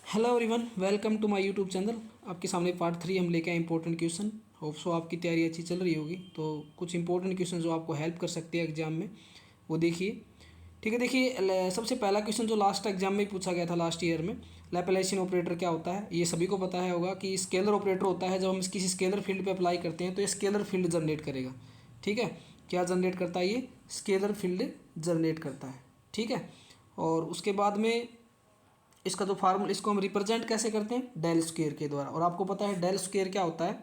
Hello everyone, welcome to my YouTube channel. आपके सामने part 3 हम लेके आए इंपॉर्टेंट क्वेश्चन। होप सो आपकी तैयारी अच्छी चल रही होगी। तो कुछ इंपॉर्टेंट क्वेश्चन जो आपको हेल्प कर सकते हैं एग्जाम में, वो देखिए। ठीक है, देखिए सबसे पहला क्वेश्चन जो लास्ट एग्जाम में पूछा गया था लास्ट ईयर में, लैप्लासियन ऑपरेटर क्या होता है। ये सभी को पता है होगा कि स्केलर ऑपरेटर होता है। जब हम किसी स्केलर फील्ड पे अप्लाई करते हैं तो ये स्केलर फील्ड जनरेट करेगा। ठीक है, क्या जनरेट करता है? ये स्केलर फील्ड जनरेट करता है। ठीक है, और उसके बाद में इसका जो फार्मूला, इसको हम रिप्रेजेंट कैसे करते हैं? डेल स्क्वायर के द्वारा। और आपको पता है डेल स्क्वायर क्या होता है?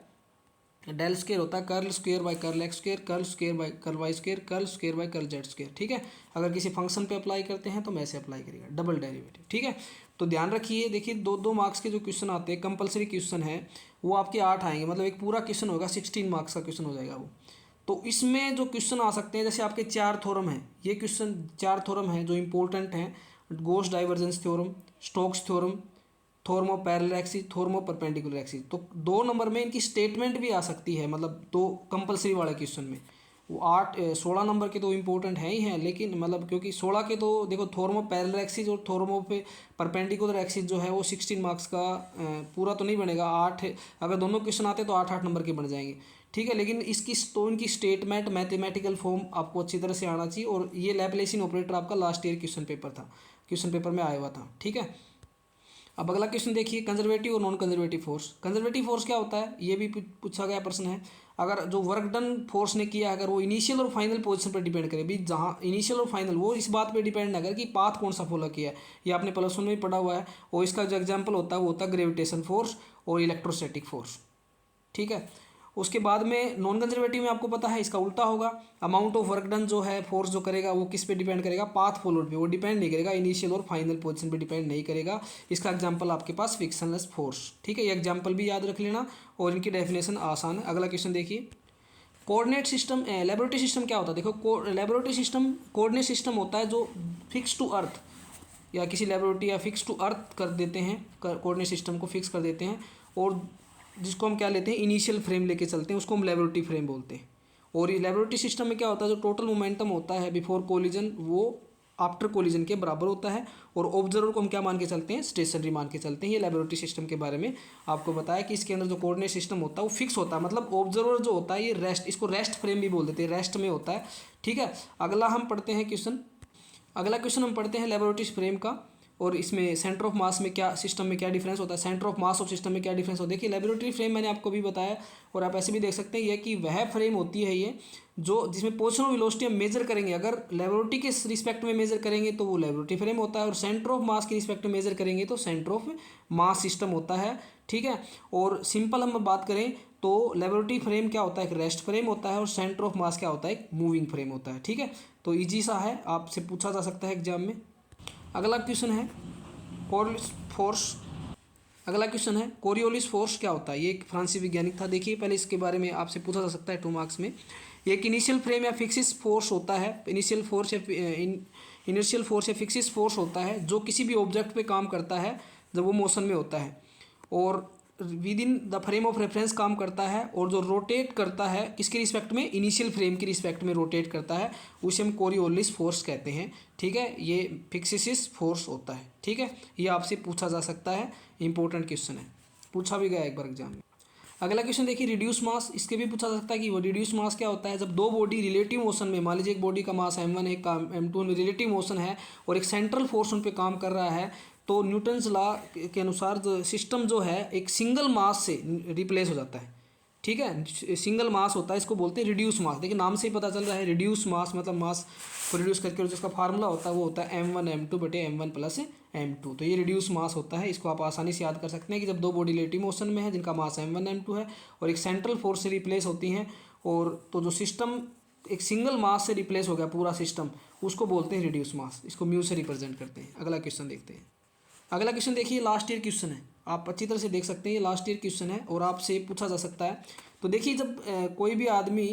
डेल स्क्वायर होता है curl square by curl X square, curl square by curl Y square, curl square by curl Z square. ठीक है, अगर किसी फंक्शन पे अप्लाई करते हैं तो हम ऐसे अप्लाई करेगा, डबल डेरिवेटिव। ठीक है, तो ध्यान रखिए, देखिए दो दो मार्क्स के जो क्वेश्चन आते हैं, कंपलसरी क्वेश्चन है, वो आपके 8 आएंगे। मतलब एक पूरा क्वेश्चन होगा, 16 मार्क्स का क्वेश्चन हो जाएगा वो। तो इसमें जो क्वेश्चन आ सकते हैं, जैसे आपके 4 थ्योरम हैं, ये क्वेश्चन 4 थ्योरम हैं जो इंपॉर्टेंट हैं। Gauss divergence theorem, Stokes theorem, theorem of parallel axis, theorem of perpendicular axis. तो 2 नंबर में इनकी स्टेटमेंट भी आ सकती है, मतलब 2 कंपलसरी वाले क्वेश्चन में। वो 16 नंबर के तो इंपॉर्टेंट हैं ही हैं, लेकिन मतलब क्योंकि 16 के तो देखो, थ्योरम ऑफ पैरेलल एक्सिस और थ्योरम ऑफ परपेंडिकुलर एक्सिस जो है वो 16 मार्क्स का पूरा तो नहीं बनेगा। 8 अगर दोनों क्वेश्चन आते तो 8-8 नंबर के बन जाएंगे। ठीक है, लेकिन इसकी तो इनकी स्टेटमेंट, मैथमेटिकल फॉर्म आपको अच्छी तरह से आना चाहिए। और ये लैप्लासियन ऑपरेटर आपका लास्ट ईयर क्वेश्चन पेपर था, क्वेश्चन पेपर में आया हुआ था। ठीक है, अब अगला क्वेश्चन देखिए, कंजर्वेटिव और non conservative force. Conservative force क्या होता है, ये भी पूछा गया प्रश्न है। अगर जो वर्क डन फोर्स ने किया, अगर वो इनिशियल और फाइनल पोजीशन पर डिपेंड करे, भी जहाँ इनिशियल और फाइनल, वो इस बात पे डिपेंड ना करे कि पाथ कौन सा फॉलो किया है। ये आपने प्लस 1 में पढ़ा हुआ है। और इसका जो एग्जाम्पल होता है वो होता है ग्रेविटेशन फोर्स और इलेक्ट्रोस्टैटिक फोर्स। ठीक है, उसके बाद में नॉन कंजर्वेटिव में आपको पता है इसका उल्टा होगा। अमाउंट ऑफ वर्क डन जो है, फोर्स जो करेगा वो किस पे डिपेंड करेगा? पाथ फॉलोड पे। वो डिपेंड नहीं करेगा, इनिशियल और फाइनल पोजीशन पे डिपेंड नहीं करेगा। इसका एग्जांपल आपके पास फ्रिक्शनलेस फोर्स। ठीक है, ये एग्जांपल भी याद रख लेना और इनकी डेफिनेशन आसान है। अगला क्वेश्चन देखिए, कोऑर्डिनेट सिस्टम, लेबोरेटरी सिस्टम क्या होता है? देखो, लेबोरेटरी सिस्टम कोऑर्डिनेट सिस्टम होता है जो फिक्स टू अर्थ, या किसी लेबोरेटरी या फिक्स टू अर्थ कर देते हैं, कोऑर्डिनेट सिस्टम को फिक्स कर देते हैं। और जिसको हम क्या लेते हैं, इनिशियल फ्रेम लेके चलते हैं, उसको हम लेबोरेटरी फ्रेम बोलते हैं। और ये लेबोरेटरी सिस्टम में क्या होता है, जो टोटल मोमेंटम होता है बिफोर कोलिजन, वो आफ्टर कोलिजन के बराबर होता है। और ऑब्जर्वर को हम क्या मान के चलते हैं? स्टेशनरी मान के चलते हैं। ये लेबोरेटरी सिस्टम के बारे में आपको बताया कि इसके अंदर जो कोऑर्डिनेट सिस्टम होता है वो फिक्स होता है। मतलब ऑब्जर्वर जो होता है ये रेस्ट, इसको रेस्ट फ्रेम भी बोल देते हैं, रेस्ट में होता है। ठीक है, अगला हम पढ़ते हैं क्वेश्चन। अगला क्वेश्चन हम पढ़ते हैं लेबोरेटरी फ्रेम का। और इसमें सेंटर ऑफ मास में क्या, सिस्टम में क्या डिफरेंस होता है, centre of mass of system में क्या डिफरेंस होता है। देखिए, लेबोरेटरी फ्रेम मैंने आपको भी बताया, और आप ऐसे भी देख सकते हैं ये कि वह फ्रेम होती है ये जो, जिसमें पोजीशन ऑफ वेलोसिटी हम मेजर करेंगे। अगर लेबोरेटरी के रिस्पेक्ट में मेजर करेंगे तो वो लेबोरेटरी फ्रेम होता है, और सेंटर ऑफ मास के रिस्पेक्ट में मेजर करेंगे तो सेंटर ऑफ मास सिस्टम होता है। ठीक है, और सिंपल हम बात करें तो लेबोरेटरी फ्रेम क्या होता है? एक रेस्ट फ्रेम होता है। और सेंटर ऑफ मास क्या होता है? एक मूविंग फ्रेम होता है। ठीक है, तो ईजी सा है, आपसे पूछा जा सकता है एग्जाम में। अगला क्वेश्चन है कोरियोलिस फोर्स। अगला क्वेश्चन है कोरियोलिस फोर्स क्या होता है? ये एक फ्रांसीसी वैज्ञानिक था। देखिए, पहले इसके बारे में आपसे पूछा जा सकता है 2 मार्क्स में। ये एक इनिशियल फ्रेम या फिक्सिस फोर्स होता है। इनिशियल फोर्स या इनिशियल फोर्स या फिक्सिस फोर्स होता है जो किसी भी ऑब्जेक्ट पे काम करता है जब वो मोशन में होता है, और with in the frame of reference काम करता है। और जो रोटेट करता है किसके रिस्पेक्ट में? इनिशियल फ्रेम के रिस्पेक्ट में रोटेट करता है, उसे हम कोरियोलिस फोर्स कहते हैं। ठीक है, ये फिक्सिस फोर्स होता है। ठीक है, ये आपसे पूछा जा सकता है, इंपॉर्टेंट क्वेश्चन है, पूछा भी गया एक बार एग्जाम में। अगला क्वेश्चन देखिए, रिड्यूस मास। इसके भी पूछा जा सकता है कि वो रिड्यूस मास क्या होता है। जब दो बॉडी रिलेटिव मोशन में, मान लीजिए एक बॉडी का मास m1 है, एक का m2 में रिलेटिव मोशन है, और एक सेंट्रल फोर्स उन पे काम कर रहा है, तो न्यूटन्स लॉ के अनुसार जो सिस्टम जो है एक सिंगल मास से रिप्लेस हो जाता है। ठीक है, सिंगल मास होता है, इसको बोलते हैं रिड्यूस मास। देखिए, नाम से ही पता चल रहा है, रिड्यूस मास मतलब मास को रिड्यूस करके, और जिसका फार्मूला होता है वो होता है m1 m2 बटे m1 प्लस m2। तो ये रिड्यूस मास होता है। इसको आप आसानी से याद कर सकते हैं कि जब दो बॉडी रिलेटिव मोशन में है जिनका मास m1 m2 है और एक सेंट्रल फोर्स से रिप्लेस होती हैं, और तो जो सिस्टम एक सिंगल मास से रिप्लेस हो गया पूरा सिस्टम, उसको बोलते हैं रिड्यूस मास। इसको म्यू से रिप्रेजेंट करते हैं। अगला क्वेश्चन देखते हैं। अगला क्वेश्चन देखिए, लास्ट ईयर क्वेश्चन है, आप अच्छी तरह से देख सकते हैं, ये लास्ट ईयर क्वेश्चन है और आपसे पूछा जा सकता है। तो देखिए, जब कोई भी आदमी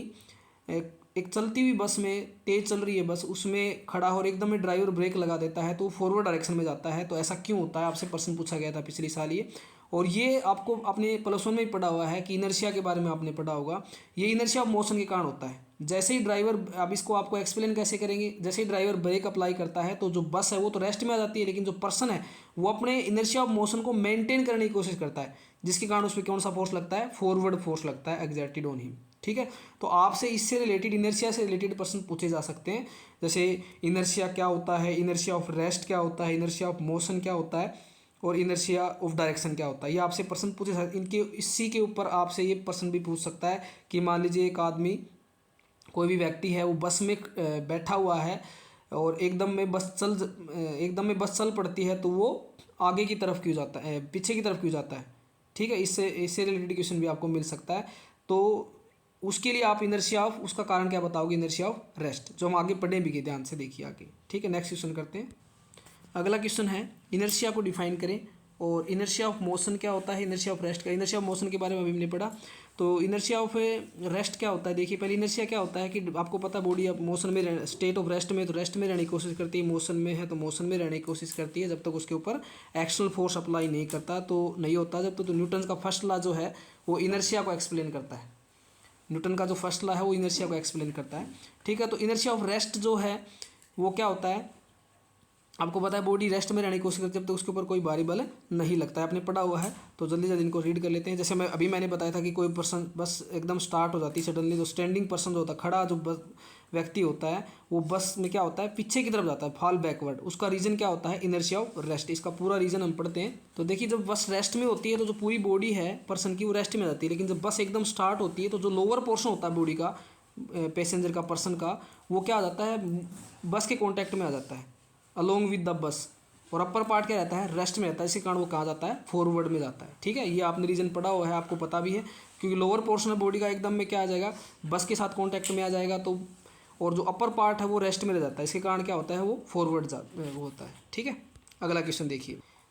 एक चलती हुई बस में, तेज चल रही है बस, उसमें खड़ा हो और एकदम में ड्राइवर ब्रेक लगा देता है तो वो फॉरवर्ड डायरेक्शन में जाता है। तो ऐसा क्यों होता है? आपसे प्रश्न पूछा गया था पिछले साल ये। और ये आपको अपने प्लस वन में ही पढ़ा हुआ है कि इनर्शिया के बारे में आपने पढ़ा होगा। ये इनर्शिया ऑफ मोशन के कारण होता है। जैसे ही ड्राइवर, अब इसको आपको एक्सप्लेन कैसे करेंगे, जैसे ही ड्राइवर ब्रेक अप्लाई करता है तो जो बस है वो तो रेस्ट में आ जाती है, लेकिन जो पर्सन है वो अपने इनर्शिया ऑफ मोशन को मेंटेन करने की कोशिश करता है, जिसके कारण उस पर कौन सा फोर्स लगता है, फॉरवर्ड फोर्स लगता है एक्सर्टेड ऑन हिम। ठीक है, तो आपसे इससे रिलेटेड, इनर्शिया से रिलेटेड प्रश्न पूछे जा सकते हैं, जैसे इनर्शिया क्या होता है, इनर्शिया ऑफ रेस्ट क्या होता है, इनर्शिया ऑफ मोशन क्या होता है, और इनर्शिया ऑफ डायरेक्शन क्या होता है। ये आपसे प्रश्न पूछे सकते, इनके इसी के ऊपर आपसे ये प्रश्न भी पूछ सकता है कि मान लीजिए एक आदमी, कोई भी व्यक्ति है, वो बस में बैठा हुआ है और एकदम में बस चल पड़ती है, तो वो आगे की तरफ क्यों जाता है, पीछे की तरफ क्यों जाता है। ठीक है, इससे रिलेटेड क्वेश्चन भी आपको मिल सकता है। तो उसके लिए आप इनर्शिया ऑफ, उसका कारण क्या बताओगे, इनर्शिया ऑफ रेस्ट, जो हम आगे पढ़े भी गए, ध्यान से देखिए आगे। ठीक है, नेक्स्ट क्वेश्चन करते हैं। अगला क्वेश्चन है, इनर्शिया को डिफाइन करें। और इनर्शिया ऑफ मोशन क्या होता है, इनर्शिया ऑफ रेस्ट का। इनर्शिया ऑफ मोशन के बारे में अभी हमने पढ़ा, तो इनर्शिया ऑफ रेस्ट क्या होता है। देखिए पहले इनर्शिया क्या होता है कि आपको पता, बॉडी अब मोशन में, स्टेट ऑफ रेस्ट में तो रेस्ट में रहने की कोशिश करती है, मोशन में है तो मोशन में रहने की कोशिश करती है, जब तक उसके ऊपर एक्सटर्नल फोर्स अप्लाई नहीं करता तो नहीं होता। जब तक तो न्यूटन का फर्स्ट लॉ जो है वो इनर्शिया को एक्सप्लेन करता है, न्यूटन का जो फर्स्ट लॉ है वो इनर्शिया को एक्सप्लेन करता है। ठीक है, तो इनर्शिया ऑफ रेस्ट जो है वो क्या होता है, आपको पता है बॉडी रेस्ट में रहने की कोशिश करती है जब तक उसके ऊपर कोई भारी बल नहीं लगता है, आपने पढ़ा हुआ है। तो जल्दी जल्दी इनको रीड कर लेते हैं। जैसे मैंने बताया था कि कोई पर्सन बस एकदम स्टार्ट हो जाती है सडनली, तो स्टैंडिंग पर्सन जो होता है, खड़ा जो बस व्यक्ति होता है, वो बस में क्या होता है, पीछे की तरफ जाता है, फॉल बैकवर्ड। उसका रीजन क्या होता है, इनर्शिया ऑफ रेस्ट। इसका पूरा रीजन हम पढ़ते हैं। तो देखिए जब बस रेस्ट में होती है तो जो पूरी बॉडी है पर्सन की वो रेस्ट में जाती है, लेकिन जब बस एकदम स्टार्ट होती है तो जो लोअर पोर्शन होता है बॉडी का, पैसेंजर का, पर्सन का, वो क्या आ जाता है, बस के कॉन्टैक्ट में आ जाता है अलोंग विद द बस। और अपर पार्ट क्या रहता है, रेस्ट में रहता है, इसी कारण वो कहाँ जाता है, फॉरवर्ड में जाता है। ठीक है, ये आपने रीजन पढ़ा हुआ है, आपको पता भी है, क्योंकि लोअर पोर्शन ऑफ बॉडी का एकदम में क्या आ जाएगा, बस के साथ कॉन्टैक्ट में आ जाएगा, तो और जो अपर पार्ट है वो रेस्ट में रह जाता है, इसके कारण क्या होता है, वो फॉरवर्ड वो होता है। ठीक है, अगला क्वेश्चन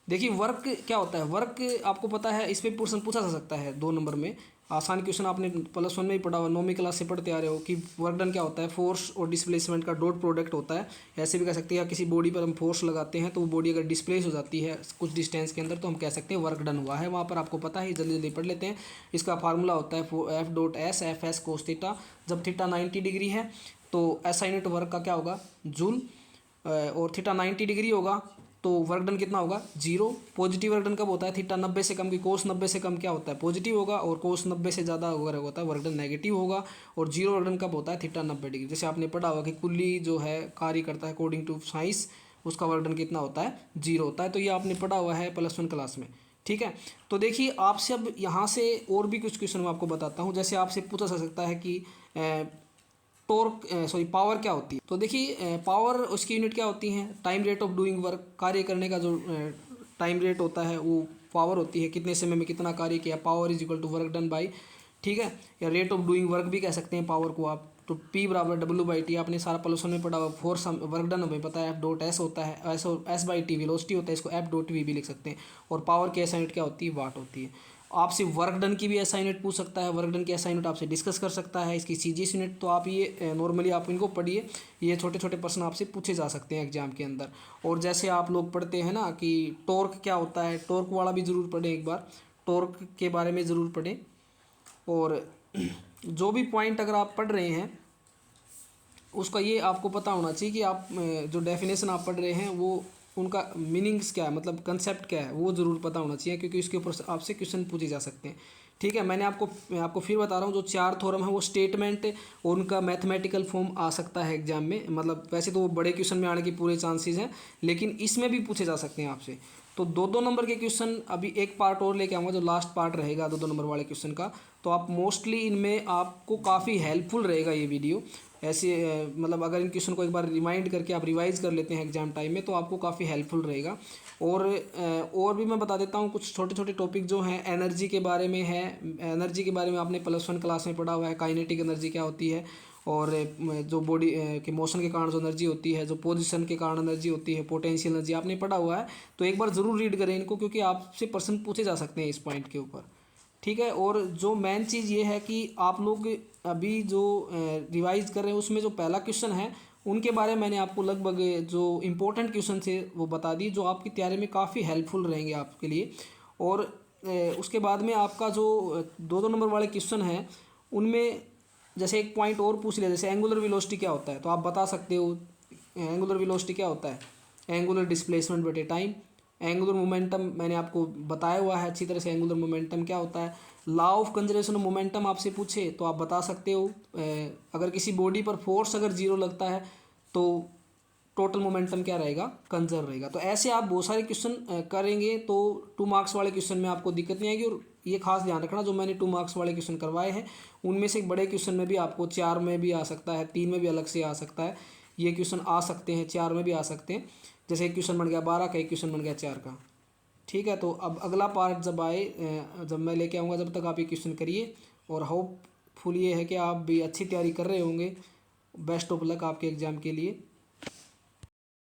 देखिए वर्क क्या होता है। वर्क आपको पता है, इस पर प्रश्न पूछा जा सकता है 2 नंबर में। आसान क्वेश्चन आपने प्लस वन में ही पढ़ा हुआ, 9वीं क्लास से पढ़ते आ रहे हो कि वर्क डन क्या होता है, फोर्स और डिस्प्लेसमेंट का डॉट प्रोडक्ट होता है। ऐसे भी कह सकते हैं, किसी बॉडी पर हम फोर्स लगाते हैं तो वो बॉडी अगर डिस्प्लेस हो जाती है कुछ डिस्टेंस के अंदर, तो हम कह सकते हैं वर्क डन हुआ है वहाँ पर। आपको पता है, जल्दी जल्दी पढ़ लेते हैं। इसका फार्मूला होता है F dot S, F S cos theta. जब थीटा 90 डिग्री है तो एसआई यूनिट वर्क का क्या होगा, जूल, और थीटा 90 डिग्री होगा तो वर्क डन कितना होगा, 0। पॉजिटिव वर्क डन कब होता है, थीटा 90 से कम, की कोस 90 से कम क्या होता है, पॉजिटिव होगा, और कोस 90 से ज़्यादा अगर होता है वर्क डन नेगेटिव होगा। और 0 वर्क डन कब होता है, थीटा 90 डिग्री। जैसे आपने पढ़ा होगा कि कुल्ली जो है कार्य करता है अकॉर्डिंग टू साइंस, उसका वर्क डन कितना होता है, 0 होता है। तो ये आपने पढ़ा हुआ है प्लस वन क्लास में। ठीक है, तो देखिए आपसे अब यहाँ से और भी कुछ क्वेश्चन मैं आपको बताता हूँ। जैसे आपसे पूछा जा सकता है कि पावर क्या होती है। तो देखिए पावर, उसकी यूनिट क्या होती है, time rate of doing work, कार्य करने का जो टाइम रेट होता है वो पावर होती है, कितने समय में कितना कार्य किया। Power is equal to work done by, ठीक है, या रेट ऑफ डूइंग वर्क भी कह सकते हैं पावर को आप। तो P बराबर W/T, आपने सारा प्लस वन में पढ़ा हुआ। फोर्स वर्क डन हमें पता है, F डॉट एस होता है, S/T वेलोसिटी होता है, इसको F डॉट वी भी लिख सकते हैं। और पावर की SI यूनिट क्या होती है, वाट होती है। आपसे वर्क डन की भी SI यूनिट पूछ सकता है, वर्क डन की SI यूनिट आपसे डिस्कस कर सकता है, इसकी CGS यूनिट। तो आप ये नॉर्मली आप इनको पढ़िए, ये छोटे छोटे प्रश्न आपसे पूछे जा सकते हैं एग्जाम के अंदर। और जैसे आप लोग पढ़ते हैं ना कि टॉर्क क्या होता है, टॉर्क वाला भी ज़रूर पढ़ें एक बार, टॉर्क के बारे में ज़रूर पढ़ें। और जो भी पॉइंट अगर आप पढ़ रहे हैं उसका ये आपको पता होना चाहिए कि आप जो डेफिनेशन आप पढ़ रहे हैं वो उनका मीनिंग्स क्या है, मतलब कंसेप्ट क्या है, वो ज़रूर पता होना चाहिए, क्योंकि उसके ऊपर आपसे क्वेश्चन पूछे जा सकते हैं। ठीक है, मैं आपको फिर बता रहा हूँ, जो 4 थ्योरम है वो स्टेटमेंट और उनका मैथमेटिकल फॉर्म आ सकता है एग्जाम में। मतलब वैसे तो वो बड़े क्वेश्चन में आने के पूरे चांसेस हैं, लेकिन इसमें भी पूछे जा सकते हैं आपसे। तो 2-2 नंबर के क्वेश्चन अभी एक पार्ट और लेके आऊँगा, जो लास्ट पार्ट रहेगा 2-2 नंबर वाले क्वेश्चन का। तो आप मोस्टली इनमें आपको काफ़ी हेल्पफुल रहेगा ये वीडियो। ऐसे मतलब अगर इन क्वेश्चन को एक बार रिमाइंड करके आप रिवाइज कर लेते हैं एग्जाम टाइम में, तो आपको काफ़ी हेल्पफुल रहेगा। और भी मैं बता देता हूँ कुछ छोटे छोटे टॉपिक जो हैं एनर्जी के बारे में है। एनर्जी के बारे में आपने प्लस वन क्लास में पढ़ा हुआ है, काइनेटिक एनर्जी क्या होती है, और जो बॉडी के मोशन के कारण जो एनर्जी होती है, जो पोजीशन के कारण एनर्जी होती है, पोटेंशियल एनर्जी आपने पढ़ा हुआ है। तो एक बार ज़रूर रीड करें इनको, क्योंकि आपसे प्रश्न पूछे जा सकते हैं इस पॉइंट के ऊपर। ठीक है, और जो मेन चीज़ ये है कि आप लोग अभी जो रिवाइज कर रहे हैं उसमें जो पहला क्वेश्चन है उनके बारे में मैंने आपको लगभग जो इम्पोर्टेंट क्वेश्चन थे वो बता दी, जो आपकी तैयारी में काफ़ी हेल्पफुल रहेंगे आपके लिए। और उसके बाद में आपका जो 2-2 नंबर वाले क्वेश्चन हैं उनमें जैसे एक पॉइंट और पूछ लिया, जैसे एंगुलर वेलोसिटी क्या होता है, तो आप बता सकते हो एंगुलर वेलोसिटी क्या होता है, एंगुलर डिस्प्लेसमेंट बटे टाइम। एंगुलर मोमेंटम मैंने आपको बताया हुआ है अच्छी तरह से, एंगुलर मोमेंटम क्या होता है। Law of conservation of momentum आपसे पूछे तो आप बता सकते हो, अगर किसी बॉडी पर फोर्स अगर जीरो लगता है तो टोटल मोमेंटम क्या रहेगा, कंजर्व रहेगा। तो ऐसे आप बहुत सारे क्वेश्चन करेंगे तो 2 मार्क्स वाले क्वेश्चन में आपको दिक्कत नहीं आएगी। और ये खास ध्यान रखना, जो मैंने 2 मार्क्स वाले क्वेश्चन करवाए हैं उनमें से बड़े क्वेश्चन में भी आपको 4 में भी आ सकता है, 3 में भी अलग से आ सकता है, ये क्वेश्चन आ सकते हैं, 4 में भी आ सकते हैं। जैसे एक क्वेश्चन बन गया 12 का, एक क्वेश्चन बन गया 4 का। ठीक है, तो अब अगला पार्ट जब आए, जब मैं लेके आऊँगा, जब तक आप ये क्वेश्चन करिए। और होपफुल ये है कि आप भी अच्छी तैयारी कर रहे होंगे। बेस्ट ऑफ लक आपके एग्ज़ाम के लिए।